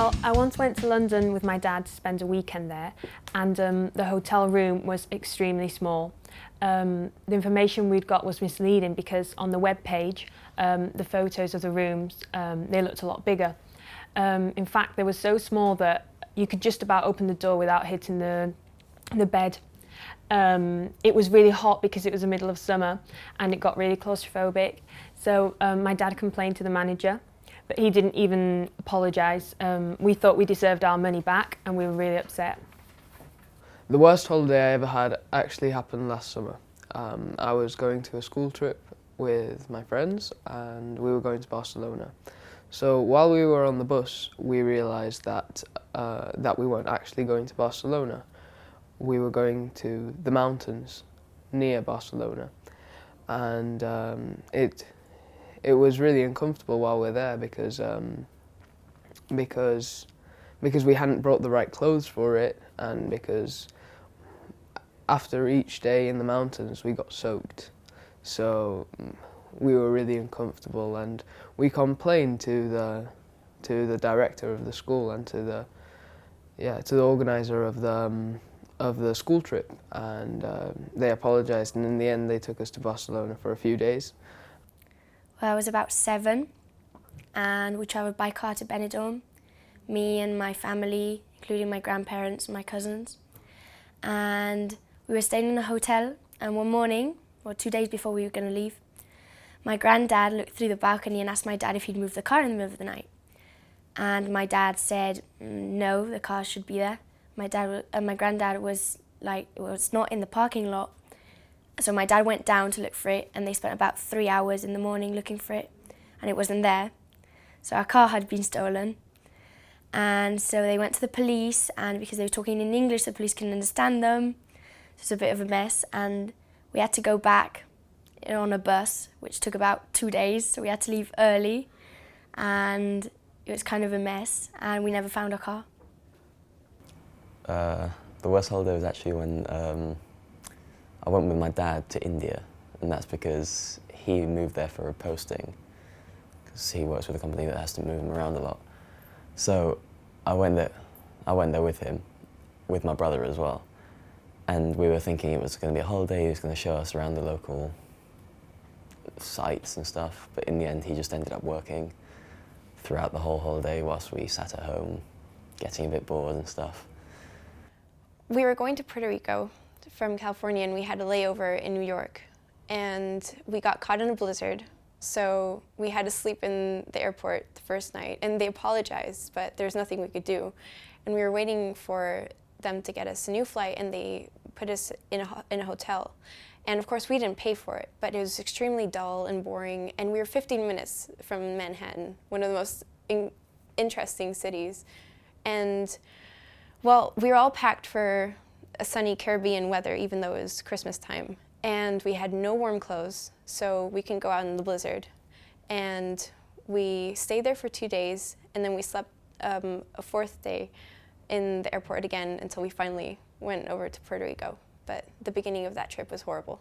Well, I once went to London with my dad to spend a weekend there, and the hotel room was extremely small. The information we'd got was misleading because on the web page, the photos of the rooms, they looked a lot bigger. In fact, they were so small that you could just about open the door without hitting the bed. It was really hot because it was the middle of summer, and it got really claustrophobic. So my dad complained to the manager, but he didn't even apologise. We thought we deserved our money back, and we were really upset. The worst holiday I ever had actually happened last summer. I was going to a school trip with my friends, and we were going to Barcelona. So while we were on the bus, we realised that we weren't actually going to Barcelona. We were going to the mountains near Barcelona, and it was really uncomfortable while we're there because we hadn't brought the right clothes for it, and because after each day in the mountains we got soaked. So we were really uncomfortable, and we complained to the director of the school and to the organizer of the school trip, and they apologized, and in the end they took us to Barcelona for a few days. Well, I was about 7, and we travelled by car to Benidorm, me and my family, including my grandparents and my cousins. And we were staying in a hotel, and one morning, or 2 days before we were going to leave, my granddad looked through the balcony and asked my dad if he'd move the car in the middle of the night. And my dad said, no, the car should be there. My granddad was like, well, it's not in the parking lot. So my dad went down to look for it, and they spent about 3 hours in the morning looking for it, and it wasn't there. So our car had been stolen. And so they went to the police, and because they were talking in English, the police couldn't understand them. So it was a bit of a mess, and we had to go back on a bus, which took about 2 days, so we had to leave early, and it was kind of a mess, and we never found our car. The worst holiday was actually when I went with my dad to India, and that's because he moved there for a posting, because he works with a company that has to move him around a lot. So I went there with him, with my brother as well, and we were thinking it was going to be a holiday. He was going to show us around the local sites and stuff, but in the end he just ended up working throughout the whole holiday whilst we sat at home getting a bit bored and stuff. We were going to Puerto Rico from California, and we had a layover in New York, and we got caught in a blizzard, so we had to sleep in the airport the first night, and they apologized, but there's nothing we could do. And we were waiting for them to get us a new flight, and they put us in a hotel. And of course we didn't pay for it, but it was extremely dull and boring, and we were 15 minutes from Manhattan, one of the most interesting cities. And well, we were all packed for a sunny Caribbean weather, even though it was Christmas time. And we had no warm clothes, so we couldn't go out in the blizzard. And we stayed there for 2 days, and then we slept a 4th day in the airport again until we finally went over to Puerto Rico. But the beginning of that trip was horrible.